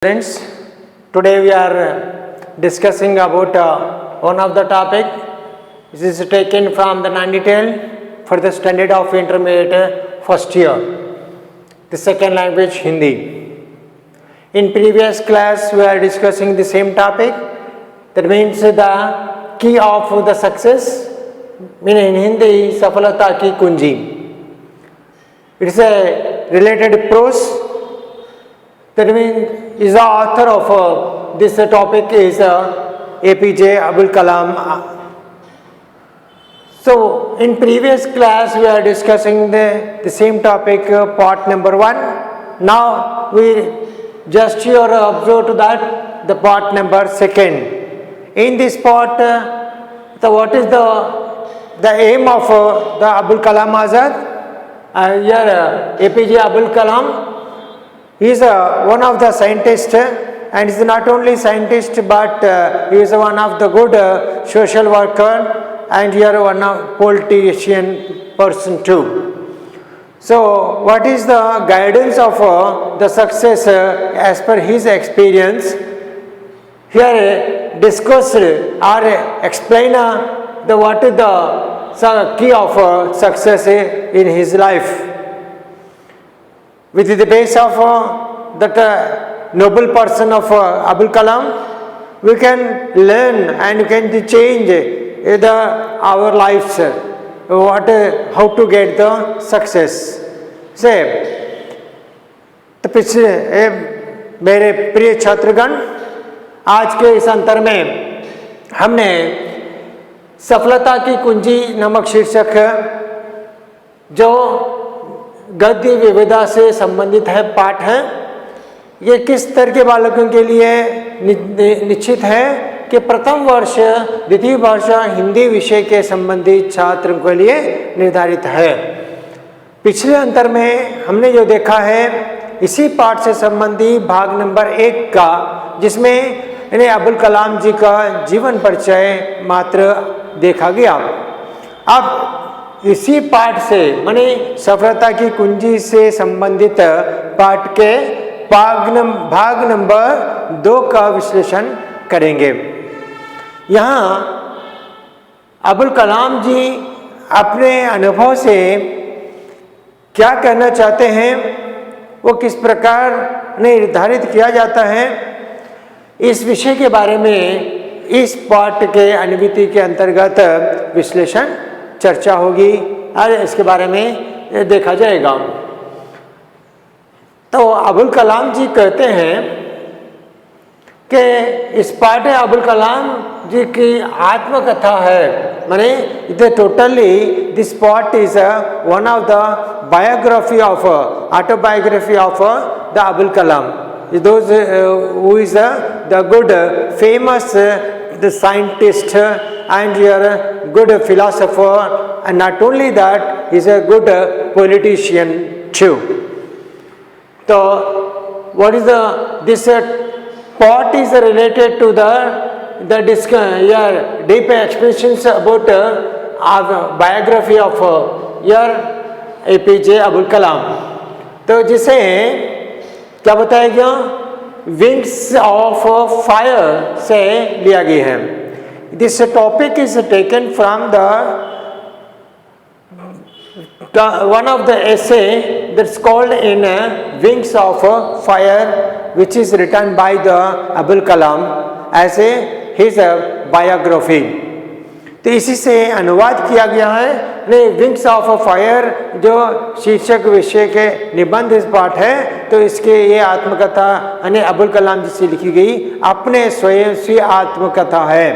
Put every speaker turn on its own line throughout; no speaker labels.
Friends, today we are discussing about one of the topic. This is taken from the non-detail for the standard of intermediate first year. The second language Hindi. In previous class we are discussing the same topic. That means the key of the success. Meaning in Hindi, safalata ki kunji. It is a related prose. That means is the author of this topic is APJ Abdul Kalam. So in previous class we are discussing the same topic, part number 1. Now we just here observe to that the part number 2. In this part, what is the aim of the Abdul Kalam Azad? Here APJ Abdul Kalam. He is one of the scientists, and he is not only scientist but he is one of the good social worker, and here one of politician person too. So what is the guidance of the success as per his experience? Here discussed or explain what is the key of success in his life. With the base of that noble person of Abdul Kalam, we can learn and we can change our lives, how to get the success. Say, तो पिछले मेरे प्रिय छात्रगण, आज के इस अंतर में हमने सफलता की कुंजी नामक शीर्षक जो गद्य विविधा से संबंधित है पाठ है। ये किस तरह के बालकों के लिए निश्चित है कि प्रथम वर्ष द्वितीय वर्ष हिंदी विषय के संबंधित छात्रों के लिए निर्धारित है। पिछले अंतर में हमने जो देखा है इसी पाठ से संबंधी भाग नंबर 1 का, जिसमें इन्हें अब्दुल कलाम जी का जीवन परिचय मात्र देखा गया। अब इसी पाठ से माने सफलता की कुंजी से संबंधित पाठ के भाग नंबर 2 का विश्लेषण करेंगे। यहाँ अब्दुल कलाम जी अपने अनुभव से क्या कहना चाहते हैं, वो किस प्रकार निर्धारित किया जाता है, इस विषय के बारे में इस पाठ के अनुभूति के अंतर्गत विश्लेषण चर्चा होगी और इसके बारे में देखा जाएगा। तो अब्दुल कलाम जी कहते हैं कि इस पाठ अब्दुल कलाम जी की आत्मकथा है। माने इधर totally this part is one of the biography of autobiography of the Abdul Kalam, those who is the good famous the scientist and you are a good philosopher, and not only that, he is a good politician too. So what is this part is related to the deep expressions about biography of your APJ Abdul Kalam. तो जिसे क्या बताया गया, wings of fire से लिया गया है। This topic is taken from the one of the essay that's called in Wings of Fire, which is written by the Abdul Kalam as his biography. तो इसी से अनुवाद किया गया है। विंग्स ऑफ फायर जो शीर्षक विषय के निबंध इस पाठ है, तो इसके ये आत्मकथा अब्दुल कलाम जी से लिखी गई अपने स्वयं से आत्मकथा है।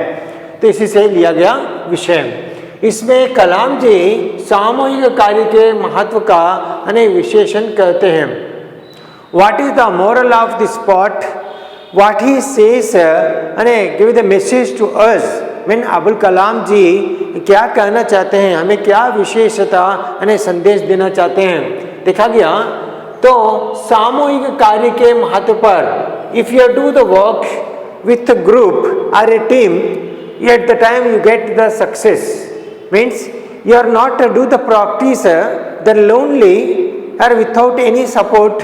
तो इसी से लिया गया विषय। इसमें कलाम जी सामूहिक कार्य के महत्व का विशेषण करते हैं। What is the moral of this part, what he says give the message to us. Mean Abdul Kalam ji क्या कहना चाहते हैं, हमें क्या विशेषता संदेश देना चाहते हैं, देखा गया। तो सामूहिक कार्य के महत्व पर, if you do the work with group और ए team, at the time you get the success. Means you are not to do the practice the lonely or without any support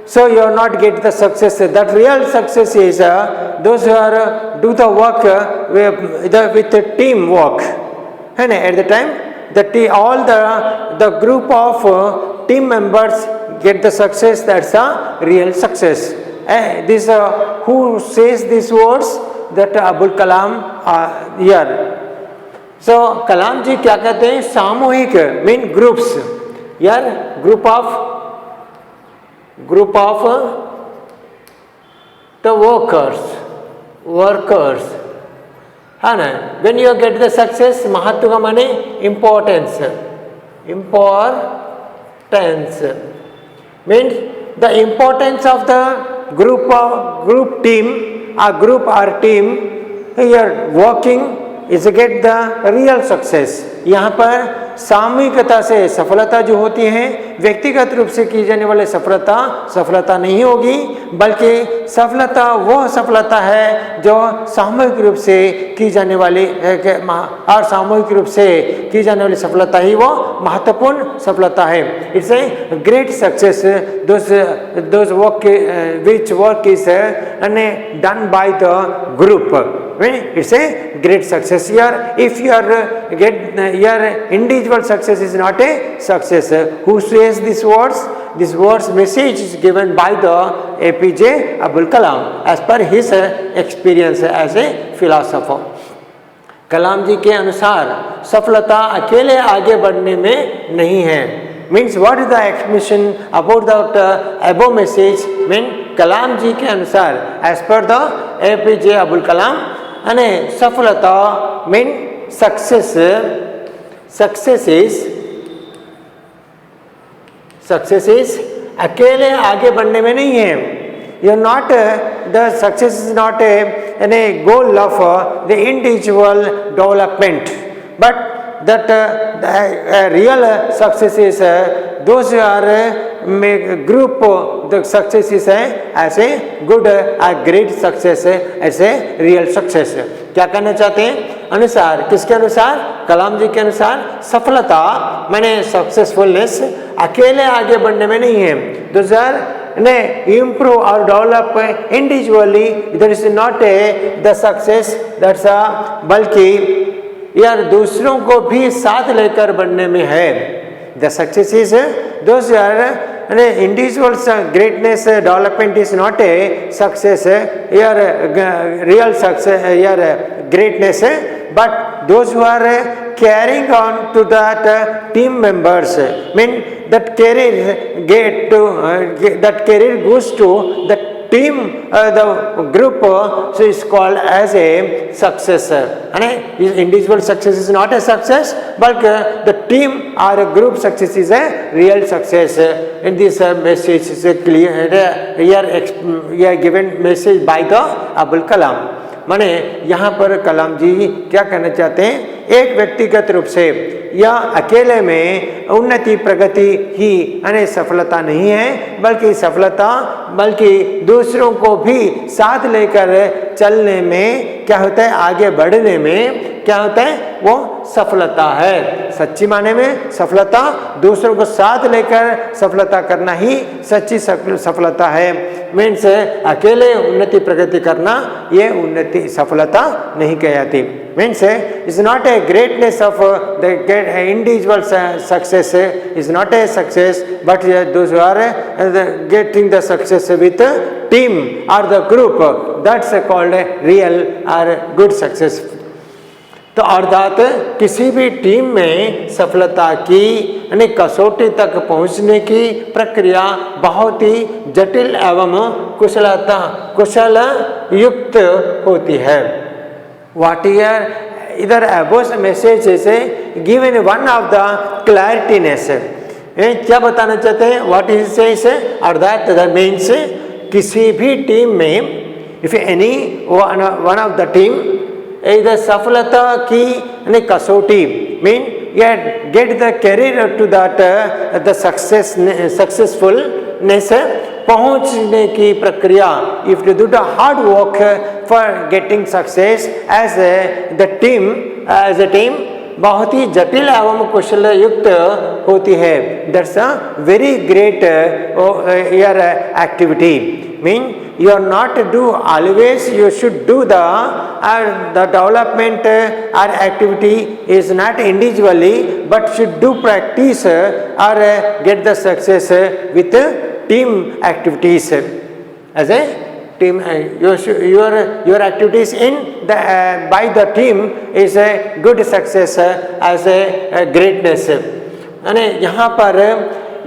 so you are not get the success. That real success is those who are do the work with the team work. And at the time, all the group of team members get the success. That's a real success. This who says these words? That Abul Kalam here. So कलाम जी क्या कहते हैं? सामूहिक mean groups, यार group of the workers है ना. When you get the success, महत्व का माने importance means the importance of the group team or team here working is to get the real success. यहाँ पर सामूहिकता से सफलता जो होती है, व्यक्तिगत रूप से की जाने वाली सफलता नहीं होगी, बल्कि सफलता वह सफलता है जो सामूहिक रूप से की जाने वाली और सामूहिक रूप से की जाने वाली सफलता ही वो महत्वपूर्ण सफलता है. It's a great success those which work is done by the group. It's a great success. Here if you are your individual success is not a success. Who says these words? This words message is given by the APJ Abul Kalam as per his experience as a philosopher. Kalam ji के अनुसार सफलता अकेले आगे बढ़ने में नहीं है. Means what is the explanation about the above message? Mean Kalam ji के अनुसार as per the APJ Abul Kalam અને સફળતા मीन सक्सेस इज अकेले आगे बढ़ने में नहीं है. You not the success is not A goal of the individual development, but that real success is those who are group. The success is as a good great success as a real success. क्या कहना चाहते हैं? अनुसार किसके अनुसार? कलाम जी के अनुसार सफलता माने सक्सेसफुलनेस अकेले आगे बढ़ने में नहीं है. those are improve or develop individually. There is not the success that's बल्कि यार दूसरों को भी साथ लेकर बढ़ने में है. The success is those are individual greatness development is not a success यार रियल सक्सेस यार greatness, but those who are carrying on to that team members mean that career goes to the team, the group, so is called as a success. And individual success is not a success, but the team or a group success is a real success. In this message is a clear here given message by the Abul Kalam. माने यहाँ पर कलाम जी क्या कहना चाहते हैं? एक व्यक्तिगत रूप से या अकेले में उन्नति प्रगति ही सफलता नहीं है, बल्कि दूसरों को भी साथ लेकर चलने में क्या होता है? आगे बढ़ने में क्या होता है? वो सफलता है. सच्ची माने में सफलता दूसरों को साथ लेकर सफलता करना ही सच्ची सफलता है. मीन्स अकेले उन्नति प्रगति करना ये उन्नति सफलता नहीं कहलाती. Means is not a greatness of the individual success is not a success, but those who are getting the success with team और the group, that's called real और गुड सक्सेस. तो अर्थात किसी भी टीम में सफलता की कसौटी तक पहुंचने की प्रक्रिया बहुत ही जटिल एवं कुशल युक्त होती है. व्हाट ईयर इधर अबोव मैसेज से गिवन वन ऑफ द क्लैरिटीनेस. क्या बताना चाहते हैं? व्हाट इज से अर्थात द मीन्स किसी भी टीम में if any one of the team इधर सफलता की कसौटी mean get the career to that the successfulness पहुंचने की प्रक्रिया. If you do the hard work for getting success as the team बहुत ही जटिल एवं कुशल युक्त होती है. That's a very great your activity. Mean you are not to do always, you should do the development or activity is not individually but should do practice or get the success with team activities. As a team, your activities in the by the team is a good success as a greatness. અને यहाँ पर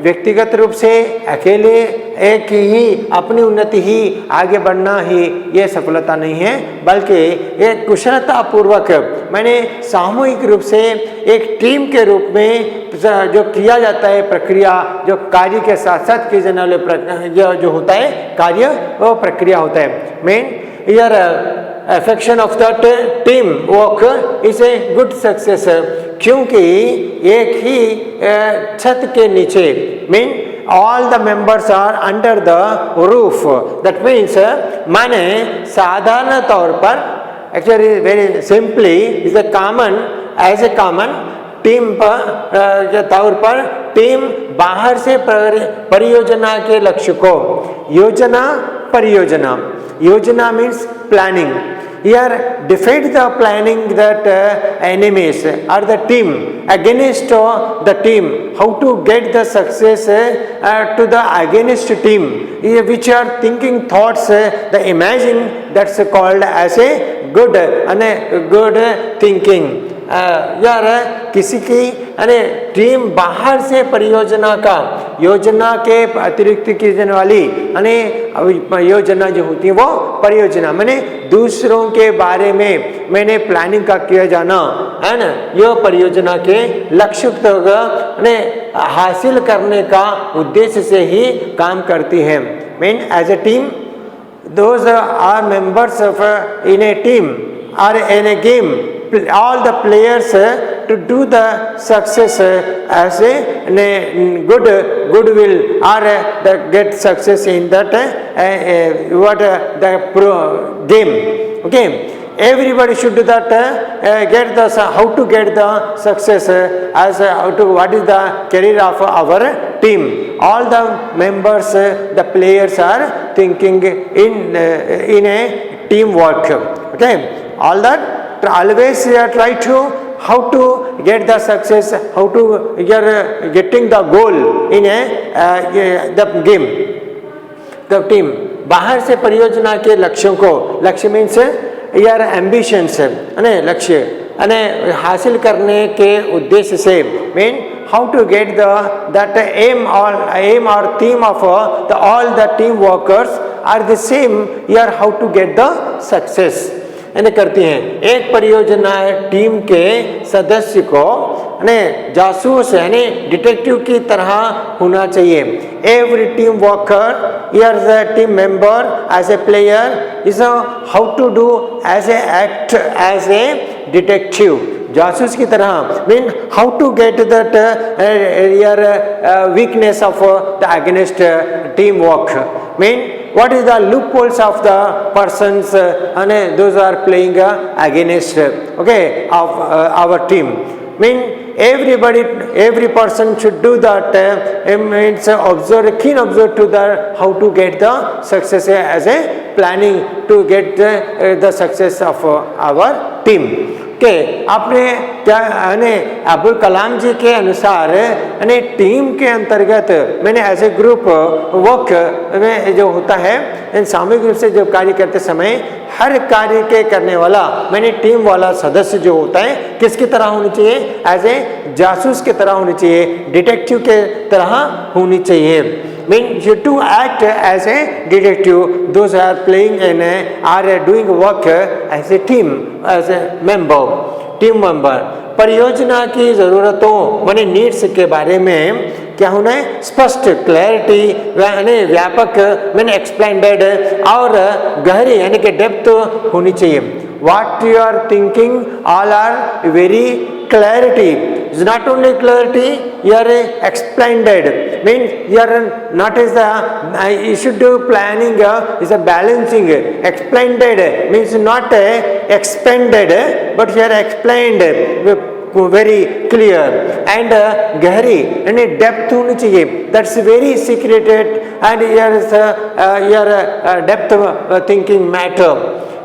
व्यक्तिगत रूप से अकेले एक ही अपनी उन्नति ही आगे बढ़ना ही ये सफलता नहीं है, बल्कि एक कुशलता पूर्वक मैंने सामूहिक रूप से एक टीम के रूप में जो किया जाता है प्रक्रिया, जो कार्य के साथ साथ किए जाने वाले जो होता है कार्य, वो प्रक्रिया होता है. Main your affection of that team work is a good success. क्योंकि एक ही छत के नीचे mean all the members are under the roof. That means माने साधारण तौर पर actually very simply is a common as a common team पर तौर पर टीम बाहर से परियोजना के लक्ष्य को योजना परियोजना योजना means planning. Here defeat the planning that enemies or the team against the team. How to get the success to the against team, which are thinking thoughts, the imagine, that's called as a good thinking. यार किसी की अरे team बाहर से परियोजना का योजना के अतिरिक्त की जाने वाली अने योजना जो होती है वो परियोजना मैंने दूसरों के बारे में मैंने प्लानिंग का किया जाना है ना, यह परियोजना के लक्ष्य तक हासिल करने का उद्देश्य से ही काम करती है. Mean as a team those are members of in a team are in a game. All the players to do the success as a goodwill or the get success in that the game. Okay, everybody should do that. Get the how to get the success as how to what is the career of our team. All the members, the players are thinking in a teamwork. Okay, all that. Always try to how to get the success, how to getting the goal in the game, the team. बाहर से परियोजना के लक्ष्यों को लक्ष्य means यार ambitions अने लक्ष्य अने हासिल करने के उद्देश्य से mean how to get that aim or theme of all the team workers are the same. Here how to get the success यानी करती हैं. एक परियोजना टीम के सदस्य को जासूस यानी डिटेक्टिव की तरह होना चाहिए. Every team worker here the team member as a player is how to do as a act as a detective जासूस की तरह. Mean how to get that your weakness of the against team work. Mean what is the loopholes of the persons and those are playing against okay of our team. Mean every person should do that. Means observe keen observe to the how to get the success as a planning to get the success of our team. के आपने क्या अब्दुल कलाम जी के अनुसार team के अंतर्गत मैंने as a group work में जो होता है सामूहिक रूप से जब कार्य करते समय हर कार्य के करने वाला मैंने टीम वाला सदस्य जो होता है किसकी तरह होनी चाहिए, एज ए जासूस की तरह होनी चाहिए, डिटेक्टिव के तरह होनी चाहिए. Mean you to act as a detective. Those are playing and are doing work as a team, as a member, team member. परियोजना की ज़रूरतों माने नीड्स के बारे में क्या होना है, स्पष्ट क्लैरिटी यानी व्यापक मैंने एक्सप्लेंडेड और गहरी यानी कि डेप्थ होनी चाहिए. What you are thinking all are very clarity. It's not only clarity, you are explained. Means you are not as the you should do planning is a balancing. Explained means not expanded, but you are explained very clear and गहरी यानी depth होनी चाहिए, that's very secreted and your depth thinking matter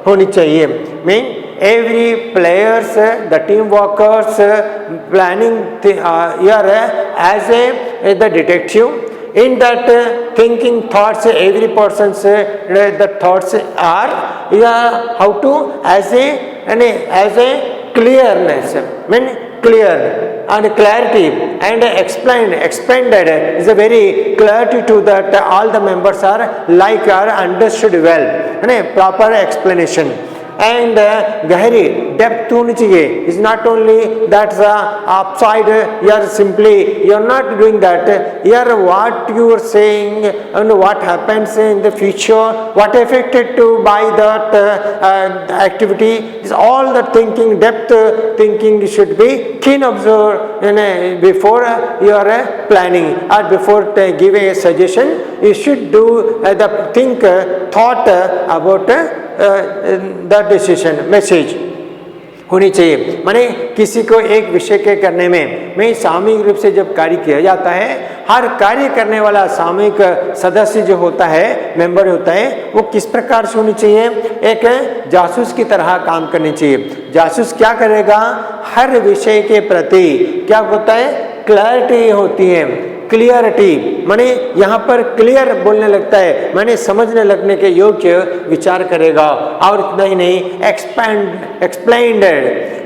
होनी चाहिए. mean every players the team workers planning here as the detective. In that thinking thoughts, every person's the thoughts are how to as a clearness, mean clear and clarity and expanded is a very clarity to that all the members are like are understood well and a proper explanation. And gahri depth होनी चाहिए is not only that's upside you are simply you are not doing that here what you are saying and what happens in the future, what affected to by that activity is all the thinking, depth thinking should be keen observe before you are planning or before giving a suggestion. You should do the think thought about the decision message होनी चाहिए. माने किसी को एक विषय के करने में सामूहिक रूप से जब कार्य किया जाता है, हर कार्य करने वाला सामूहिक सदस्य जो होता है, मेंबर होता है, वो किस प्रकार से होनी चाहिए, एक जासूस की तरह काम करनी चाहिए. जासूस क्या करेगा, हर विषय के प्रति क्या होता है, क्लैरिटी होती है, क्लियरिटी माने यहाँ पर क्लियर बोलने लगता है, माने समझने लगने के योग्य विचार करेगा. और इतना ही नहीं,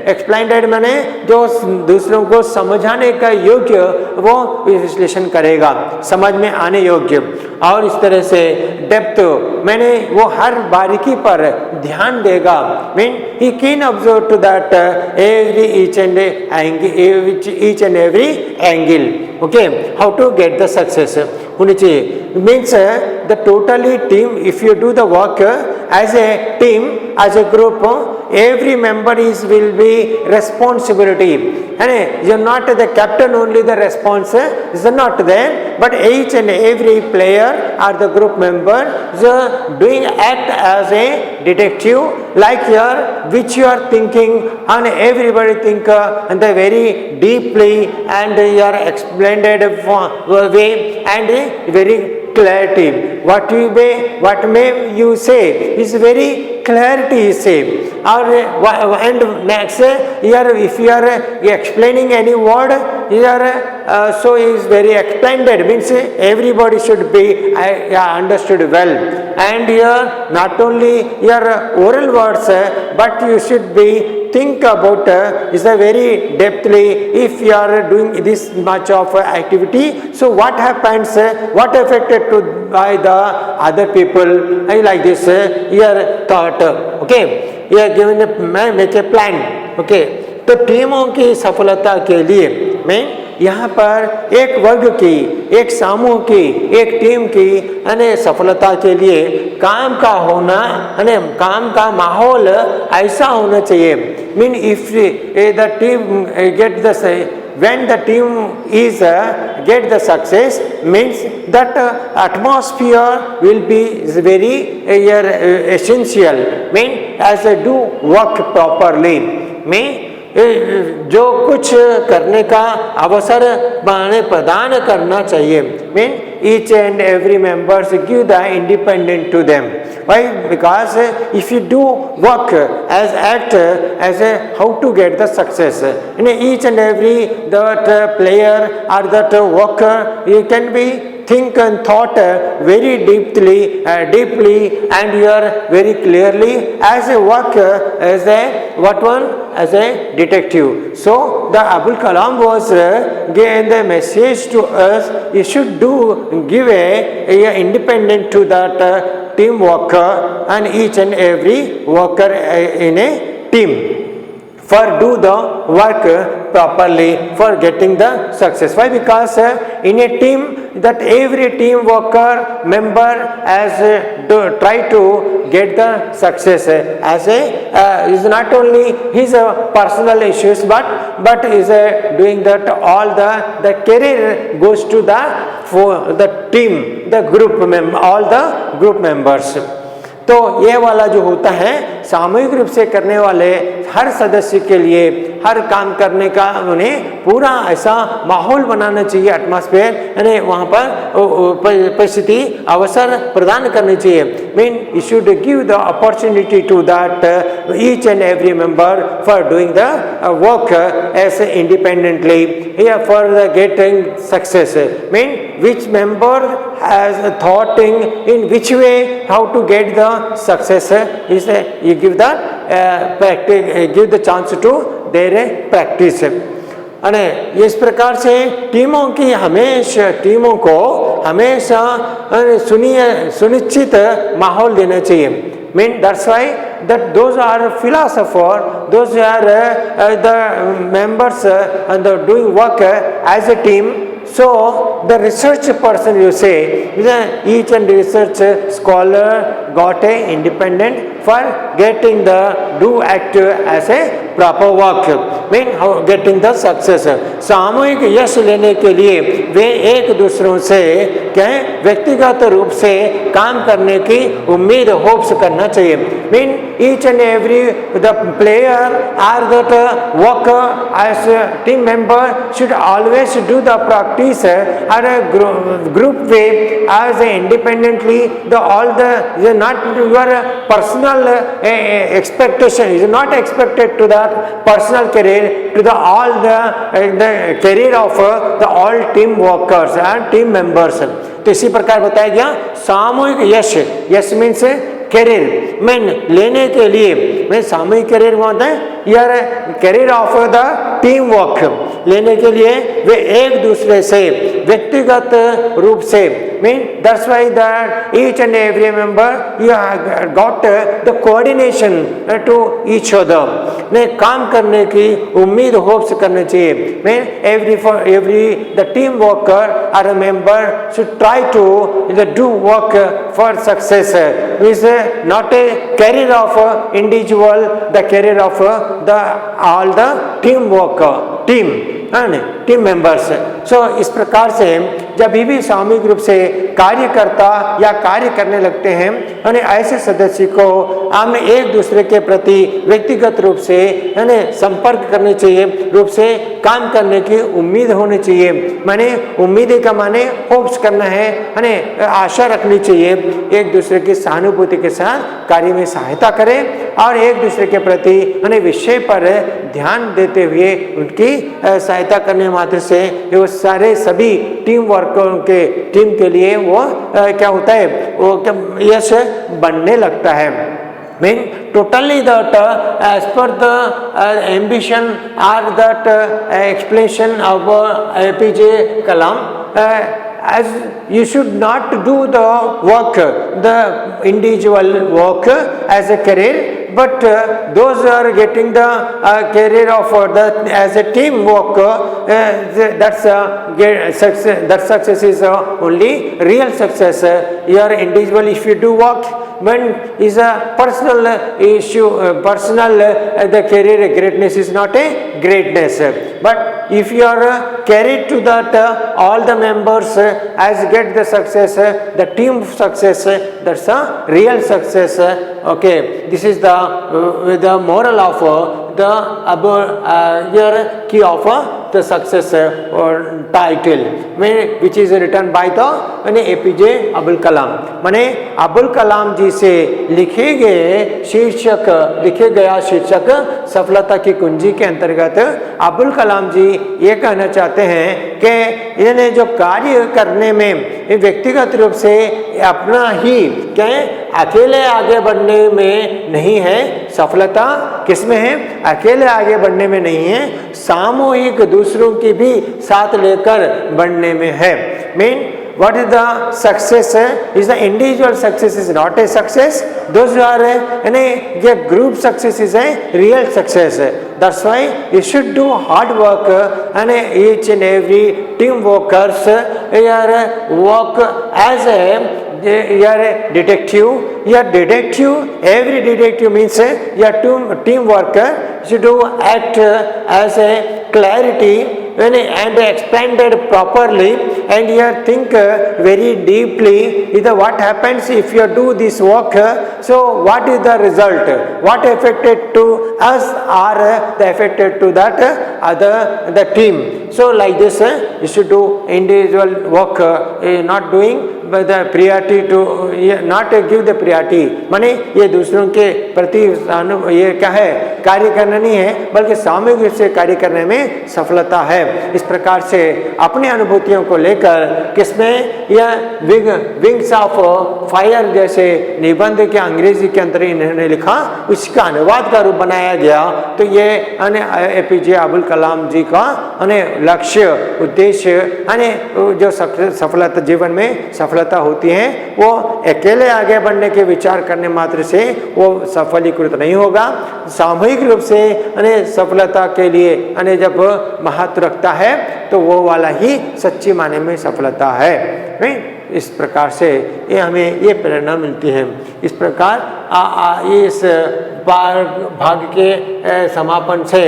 एक्सप्लेंडेड माने जो दूसरों को समझाने का योग्य वो विश्लेषण करेगा, समझ में आने योग्य. और इस तरह से डेप्थ मैंने वो हर बारीकी पर ध्यान देगा. Mean he can observe to that each and every angle. Okay, how to get the success होनी चाहिए. Means the totally team, if you do the work as a team, as a group, every member will be responsibility. And you're not the captain only, the response is not there, but each and every player or the group member is doing act as a detective, like which you are thinking, and everybody think and the very deeply and your explained way and very clarity. What may you say is very clarity is say. Or and next here if you are explaining any word here so is very expanded, means everybody should be understood well. And here not only your oral words but you should be think about is a very depthly. If you are doing this much of activity, so what happens, what affected to by the other people, I like this here thought. Okay, here given make a plan. Okay, तो टीमों की सफलता के लिए मैं यहाँ पर एक वर्ग की, एक समूह की, एक टीम की सफलता के लिए काम का होना, काम का माहौल ऐसा होना चाहिए. Mean if the team get the when the team is get the success, means that atmosphere will be very essential. Mean as a do work properly. Mean जो कुछ करने का अवसर प्रदान करना चाहिए. Mean each and every members give the independent to them. Why? Because if you do work as act as a how to get the success, in each and every that player or that worker, you can be think and thought very deeply and you are very clearly as a worker, as a what one, as a detective. So the Abul Kalam was gave the message to us, you should give a independent to that team worker and each and every worker in a team for do the work properly for getting the success. Why? Because in a team that every team worker member as try to get the success as a is not only his personal issues but is doing that all the career goes to the for the team, the group all the group members. तो ये वाला जो होता है सामूहिक रूप से करने वाले हर सदस्य के लिए हर काम करने का उन्हें पूरा ऐसा माहौल बनाना चाहिए, एटमॉस्फेयर, यानी वहाँ पर परिस्थिति अवसर प्रदान करनी चाहिए. Mean you should give the opportunity to that each and every member for doing the work as independently here for the getting success. Mean which member has a thought in which way how to get the success is you give the practice, give the chance to their practice. અને इस प्रकार से टीमों को हमेशा सुनिश्चित माहौल देना चाहिए. Mean that's why that those are philosophers, those are the members and the doing work as a team. So the research person, you say, each and research scholar got a independent for getting the do act as a proper work. Mean how getting the success. सामूहिक यश लेने के लिए वे एक दूसरों से क्या व्यक्तिगत रूप से काम करने की उम्मीद होप्स करना चाहिए. Mean each and every the player or that work as a team member should always do the practice or a group way as independently. The all the not your personal expectation is not expected to the personal career, to the all the career of the all team workers and team members. तो इसी प्रकार बताया गया सामूहिक यश means career में लेने के लिए मैं सामूहिक कैरियर में होता है यार carrier of the team work लेने के लिए वे एक दूसरे से व्यक्तिगत रूप से mean that's why that each and every member you got the coordination to each other ने काम करने की उम्मीद होप्स करनी चाहिए. Mean every the team worker are a member should try to do work for success. Is not a career of individual, the career of all the team worker, team members. So इस प्रकार से जब भी सामूहिक रूप से कार्यकर्ता या कार्य करने लगते हैं यानी ऐसे सदस्य को हम एक दूसरे के प्रति व्यक्तिगत रूप से यानी संपर्क करने चाहिए, रूप से काम करने की उम्मीद होनी चाहिए. माने उम्मीद का माने होप्स करना है यानी आशा रखनी चाहिए. एक दूसरे की सहानुभूति के साथ कार्य में सहायता करें और एक दूसरे के प्रति यानी विषय पर ध्यान देते हुए उनकी सहायता करने मात्र से वो सारे सभी टीम वर्करों के टीम के लिए वो क्या होता है वो यश बनने लगता है. Mean totally that as per the ambition or that explanation of APJ Kalam, as you should not do the work, the individual work as a career, but those are getting the career of the as a team work. That's success. That success is only real success. Your individual, if you do work, when is a personal issue, personal the career greatness is not a greatness. But if you are carried to that all the members as get the success, the team success, that's a real success. Okay, this is the moral of the above here key of the success or title, which is written by the APJ Abdul Kalam. माने अब्दुल कलाम जी से लिखे गया शीर्षक सफलता की कुंजी के अंतर्गत अब्दुल कलाम जी ये कहना चाहते हैं कि इन्हें जो कार्य करने में व्यक्तिगत रूप से अपना ही क्या अकेले आगे बढ़ने में नहीं है. सफलता किसमें है? अकेले आगे बढ़ने में नहीं है, सामूहिक दूसरों की भी साथ लेकर बढ़ने में है. Mean what is the success? Is the individual success is not a success. Those who are the group success is a real success. That's why you should do hard work and each and every team workers work as a detective. Every detective means your team worker should do act as a clarity and expanded properly, and you think very deeply, either what happens if you do this work, so what is the result, what affected to us or the affected to that other the team. So like this you should do individual work, not doing but the priority to not give the priority, माने ये दूसरों के प्रति ये क्या है, कार्य करना नहीं है, बल्कि सामूहिक रूप से कार्य करने में सफलता है। इस प्रकार से अपनी अनुभूतियों को लेकर किसमें यह विंग्स ऑफ फायर जैसे निबंध के अंग्रेजी के अंदर इन्होंने लिखा, उसका अनुवाद का रूप बनाया गया। तो ये एपीजे अब्दुल कलाम जी का लक्ष्य उद्देश्य जो सफलता जीवन में सफलता होती है वो अकेले आगे बढ़ने के विचार करने मात्र से वो सफलीकृत नहीं होगा, सामूहिक रूप से सफलता के लिए जब महत्व रखता है तो वो वाला ही सच्ची माने में सफलता है। नहीं, इस प्रकार से ये हमें ये प्रेरणा मिलती है। इस प्रकार इस भाग के समापन से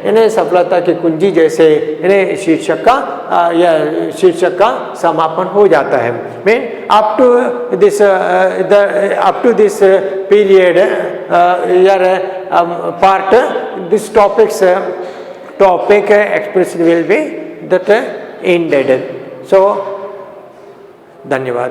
इन्हें सफलता की कुंजी जैसे इन्हें शीर्षक का समापन हो जाता है। Mean up to this period your part, this topic expression will be that ended. So धन्यवाद।